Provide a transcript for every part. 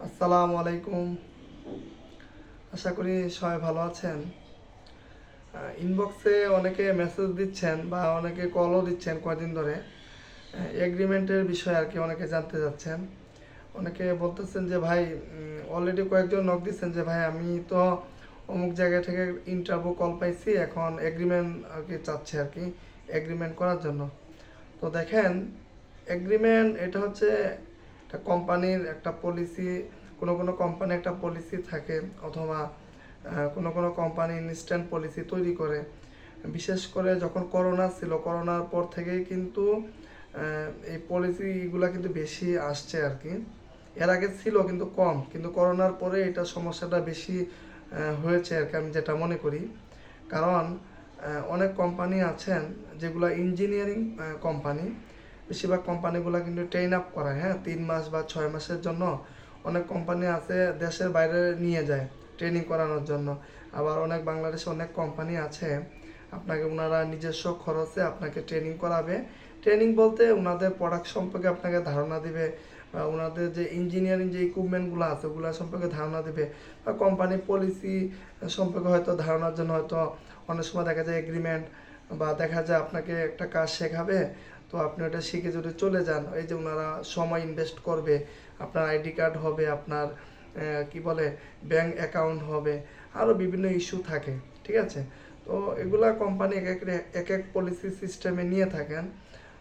আসসালামু আলাইকুম। আশা করি সবাই ভালো আছেন। ইনবক্সে অনেকে মেসেজ দিচ্ছেন বা অনেকে কলও দিচ্ছেন কয়দিন ধরে এগ্রিমেন্টের বিষয়ে আর কি অনেকে জানতে চাচ্ছেন। অনেকে বলতেছেন যে ভাই অলরেডি কয়েকজন নক দিচ্ছেন যে ভাই আমি তো অমুক জায়গা থেকে ইন্টারভিউ কল পাইছি, এখন এগ্রিমেন্ট আর কি চাচ্ছে আর কি এগ্রিমেন্ট করার জন্য। তো দেখেন, এগ্রিমেন্ট এটা হচ্ছে একটা কোম্পানির একটা পলিসি। কোনো কোনো কোম্পানি একটা পলিসি থাকে, অথবা কোনো কোনো কোম্পানি ইনস্ট্যান্ট পলিসি তৈরি করে। বিশেষ করে যখন করোনা ছিল, করোনার পর থেকেই কিন্তু এই পলিসিগুলো কিন্তু বেশি আসছে আর কি। এর আগে ছিল কিন্তু কম, কিন্তু করোনার পরে এটা সমস্যাটা বেশি হয়েছে আর কি, আমি যেটা মনে করি। কারণ অনেক কোম্পানি আছেন যেগুলো ইঞ্জিনিয়ারিং কোম্পানি, বেশিরভাগ কোম্পানিগুলো কিন্তু ট্রেন আপ করায়, হ্যাঁ, 3 মাস বা 6 মাসের জন্য। অনেক কোম্পানি আছে দেশের বাইরে নিয়ে যায় ট্রেনিং করানোর জন্য। আবার অনেক বাংলাদেশে অনেক কোম্পানি আছে আপনাকে ওনারা নিজস্ব খরচে আপনাকে ট্রেনিং করাবে। ট্রেনিং বলতে ওনাদের প্রোডাক্ট সম্পর্কে আপনাকে ধারণা দিবে, বা ওনাদের যে ইঞ্জিনিয়ারিং যে ইকুইপমেন্টগুলো আছে ওগুলো সম্পর্কে ধারণা দিবে, বা কোম্পানির পলিসি সম্পর্কে হয়তো ধারণার জন্য হয়তো অনেক সময় দেখা যায় এগ্রিমেন্ট, বা দেখা যায় আপনাকে একটা কাজ শেখাবে, তো আপনি ওটা শিখে যদি চলে যান, এই যে ওনারা সময় ইনভেস্ট করবে, আপনার আইডি কার্ড হবে, আপনার কি বলে ব্যাংক অ্যাকাউন্ট হবে, আরও বিভিন্ন ইস্যু থাকে, ঠিক আছে। তো এগুলা কোম্পানি এক এক পলিসি সিস্টেমে নিয়ে থাকেন।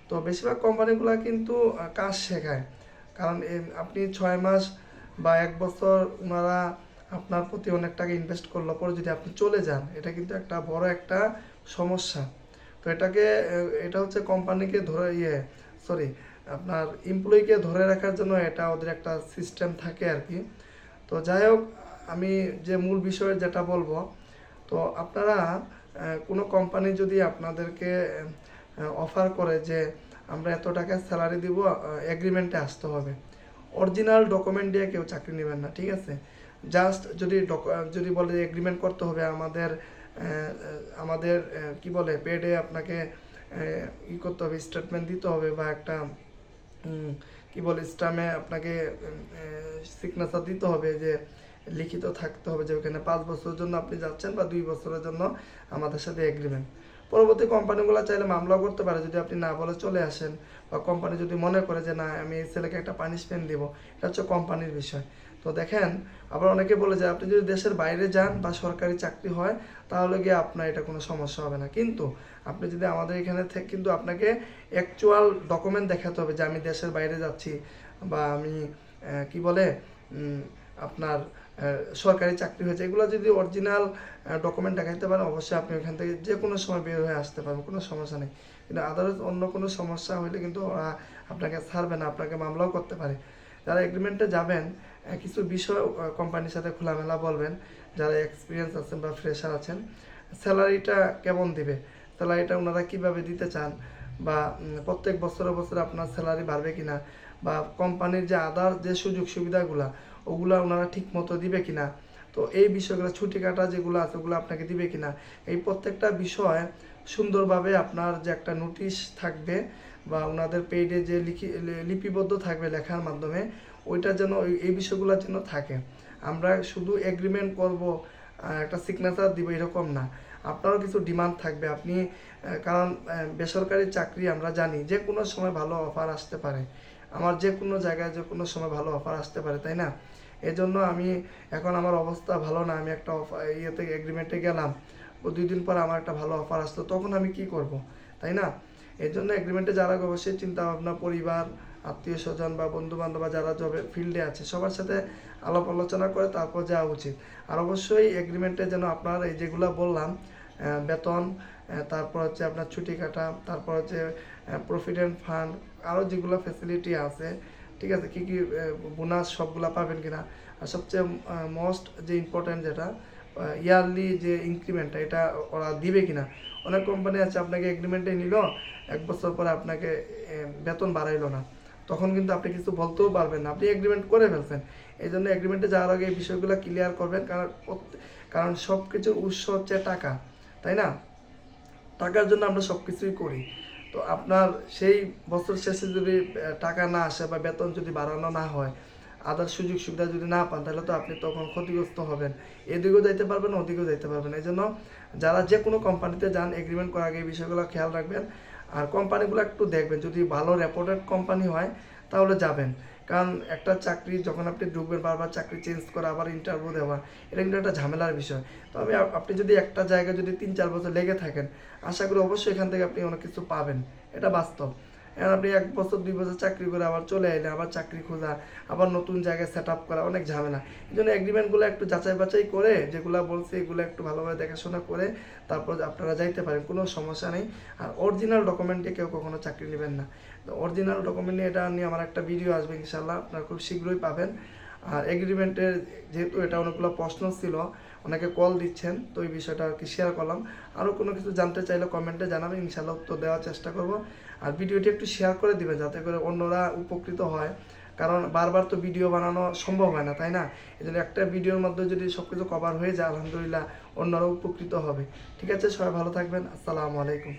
তো বেশিরভাগ কোম্পানিগুলো কিন্তু কাজ শেখায়। কারণ আপনি 6 মাস বা 1 বছর ওনারা আপনার প্রতি অনেক টাকা ইনভেস্ট করলো, পরে যদি আপনি চলে যান, এটা কিন্তু একটা বড় একটা সমস্যা। তো এটা হচ্ছে কোম্পানিকে ধরে সরি, আপনার এমপ্লয়িকে ধরে রাখার জন্য এটা ওদের একটা সিস্টেম থাকে আর কি। তো যাই হোক, আমি যে মূল বিষয়ে যেটা বলবো, তো আপনারা কোনো কোম্পানি যদি আপনাদেরকে অফার করে যে আমরা এত টাকা স্যালারি দিব, এগ্রিমেন্টে আসতে হবে, অরিজিনাল ডকুমেন্ট দিয়ে কেউ চাকরি নেবেন না, ঠিক আছে। জাস্ট যদি বলে এগ্রিমেন্ট করতে হবে, আমাদের কি বলে পেডে আপনাকে করতে হবে, স্টেটমেন্ট দিতে হবে, বা একটা কি বলে স্টামে আপনাকে সিগনেচার দিতে হবে, যে লিখিত থাকতে হবে যে ওখানে 5 বছরের জন্য আপনি যাচ্ছেন, বা 2 বছরের জন্য আমাদের সাথে এগ্রিমেন্ট। পরবর্তী কোম্পানিগুলো চাইলে মামলাও করতে পারে যদি আপনি না বলে চলে আসেন, বা কোম্পানি যদি মনে করে যে না আমি এই ছেলেকে একটা পানিশমেন্ট দিব। এটা হচ্ছে কোম্পানির বিষয়। তো দেখেন, আবার অনেকে বলে যে আপনি যদি দেশের বাইরে যান বা সরকারি চাকরি হয়, তাহলে গিয়ে আপনার এটা কোনো সমস্যা হবে না। কিন্তু আপনি যদি আমাদের এখানে থেকে, কিন্তু আপনাকে অ্যাকচুয়াল ডকুমেন্ট দেখাতে হবে যে আমি দেশের বাইরে যাচ্ছি, বা আমি কি বলে আপনার সরকারি চাকরি হয়েছে। এগুলো যদি অরিজিনাল ডকুমেন্ট দেখাইতে পারেন, অবশ্যই আপনি ওখান থেকে যে কোনো সময় বের হয়ে আসতে পারবেন, কোনো সমস্যা নেই। কিন্তু আদারওয়াইজ অন্য কোনো সমস্যা হলে কিন্তু ওরা আপনাকে ছাড়বে না, আপনাকে মামলাও করতে পারে। যারা এগ্রিমেন্টে যাবেন, কিছু বিষয় কোম্পানির সাথে খোলামেলা বলবেন। যারা এক্সপিরিয়েন্স আছেন বা ফ্রেশার আছেন, স্যালারিটা কেমন দিবে, স্যালারিটা ওনারা কীভাবে দিতে চান, বা প্রত্যেক বছরে বছরে আপনার স্যালারি বাড়বে কিনা, বা কোম্পানির যে আদার যে সুযোগ সুবিধাগুলা ওগুলা ওনারা ঠিক মতো দিবে কিনা, তো এই বিষয়গুলো ছুটি কাটা যেগুলো আছে ওগুলো আপনাকে দিবে কিনা, এই প্রত্যেকটা বিষয় সুন্দরভাবে আপনার যে একটা নোটিশ থাকবে, বা ওনাদের পেইডে যে লিপিবদ্ধ থাকবে লেখার মাধ্যমে, ওইটা যেন এই বিষয়গুলো যেন থাকে। আমরা শুধু এগ্রিমেন্ট করব, একটা সিগনেচার দিব, এরকম না। আপনারও কিছু ডিমান্ড থাকবে। আপনি কারণ বেসরকারি চাকরি আমরা জানি যে কোনো সময় ভালো অফার আসতে পারে, আমার যে কোনো জায়গায় যে কোনো সময় ভালো অফার আসতে পারে, তাই না? এজন্য আমি এখন আমার অবস্থা ভালো না, আমি একটা ইয়েতে এগ্রিমেন্টে গেলাম, ও 2 দিন পর আমার একটা ভালো অফার আসতো, তখন আমি কি করব, তাই না? এই জন্য এগ্রিমেন্টে যারা অবশ্যই চিন্তা ভাবনা, পরিবার, আত্মীয় স্বজন বা বন্ধু বান্ধব যারা জবে ফিল্ডে আছে সবার সাথে আলাপ আলোচনা করে তারপর যাওয়া উচিত। আর অবশ্যই এগ্রিমেন্টে যেন আপনার এই যেগুলো বললাম, বেতন, তারপর হচ্ছে আপনার ছুটি কাটা, তারপর হচ্ছে প্রভিডেন্ট ফান্ড, আরও যেগুলো ফ্যাসিলিটি আছে, ঠিক আছে, কী কী বোনাস সবগুলা পাবেন কিনা, আর সবচেয়ে মোস্ট যে ইম্পর্ট্যান্ট যেটা ইয়ারলি যে ইনক্রিমেন্টটা, এটা ওরা দিবে কিনা। অনেক কোম্পানি আছে আপনাকে এগ্রিমেন্টে নিল, 1 বছর পরে আপনাকে বেতন বাড়াইলো না, তখন কিন্তু আপনি কিছু বলতেও পারবেন না, আপনি এগ্রিমেন্ট করে ফেলছেন। এই জন্য এগ্রিমেন্টে যাওয়ার আগে এই বিষয়গুলো ক্লিয়ার করবেন, কারণ সব কিছুর উৎস হচ্ছে টাকা, তাই না? টাকার জন্য আমরা সব কিছুই করি। তো আপনার সেই বছর শেষে যদি টাকা না আসে বা বেতন যদি বাড়ানো না হয়, আদার সুযোগ সুবিধা যদি না পান তাহলে তো আপনি তখন ক্ষতিগ্রস্ত হবেন, এদিকেও যাইতে পারবেন ওদিকেও যাইতে পারবেন। এই জন্য যারা যে কোনো কোম্পানিতে যান এগ্রিমেন্ট করার আগে এই বিষয়গুলো খেয়াল রাখবেন, আর কোম্পানিগুলো একটু দেখবেন, যদি ভালো রেপুটেড কোম্পানি হয় তাহলে যাবেন। কারণ একটা চাকরি যখন আপনি ঢুকবেন, বারবার চাকরি চেঞ্জ করা, আবার ইন্টারভিউ দেওয়া, এটা কিন্তু একটা ঝামেলার বিষয়। তবে আপনি যদি একটা জায়গায় যদি 3-4 বছর লেগে থাকেন, আশা করি অবশ্যই এখান থেকে আপনি অনেক কিছু পাবেন, এটা বাস্তব। এখন আপনি 1 বছর 2 বছর চাকরি করে আবার চলে এলেন, আবার চাকরি খোঁজা, আবার নতুন জায়গায় সেট আপ করা, অনেক ঝামেলা। এই জন্য এগ্রিমেন্টগুলো একটু যাচাই বাছাই করে, যেগুলো বলছে এগুলো একটু ভালোভাবে দেখাশোনা করে তারপর আপনারা যাইতে পারেন, কোনো সমস্যা নেই। আর অরিজিনাল ডকুমেন্ট দিয়ে কেউ কখনো চাকরি নেবেন না। তো অরিজিনাল ডকুমেন্ট নিয়ে এটা নিয়ে আমার একটা ভিডিও আসবে ইনশাল্লাহ, আপনারা খুব শীঘ্রই পাবেন। আর এগ্রিমেন্টের যেহেতু এটা অনেকগুলো প্রশ্ন ছিল, অনেকে কল দিচ্ছেন, তো এই বিষয়টা আর কি শেয়ার করলাম। আরও কোনো কিছু জানতে চাইলে কমেন্টে জানাবেন, ইনশাল্লাহ উত্তর দেওয়ার চেষ্টা করব। আর ভিডিওটি একটু শেয়ার করে দিবেন যাতে করে অন্যরা উপকৃত হয়, কারণ বারবার তো ভিডিও বানানো সম্ভব হয় না, তাই না? এই জন্য একটা ভিডিওর মধ্যে যদি সব কিছু কভার হয়ে যায়, আলহামদুলিল্লাহ অন্যরা উপকৃত হবে। ঠিক আছে, সবাই ভালো থাকবেন, আসসালামু আলাইকুম।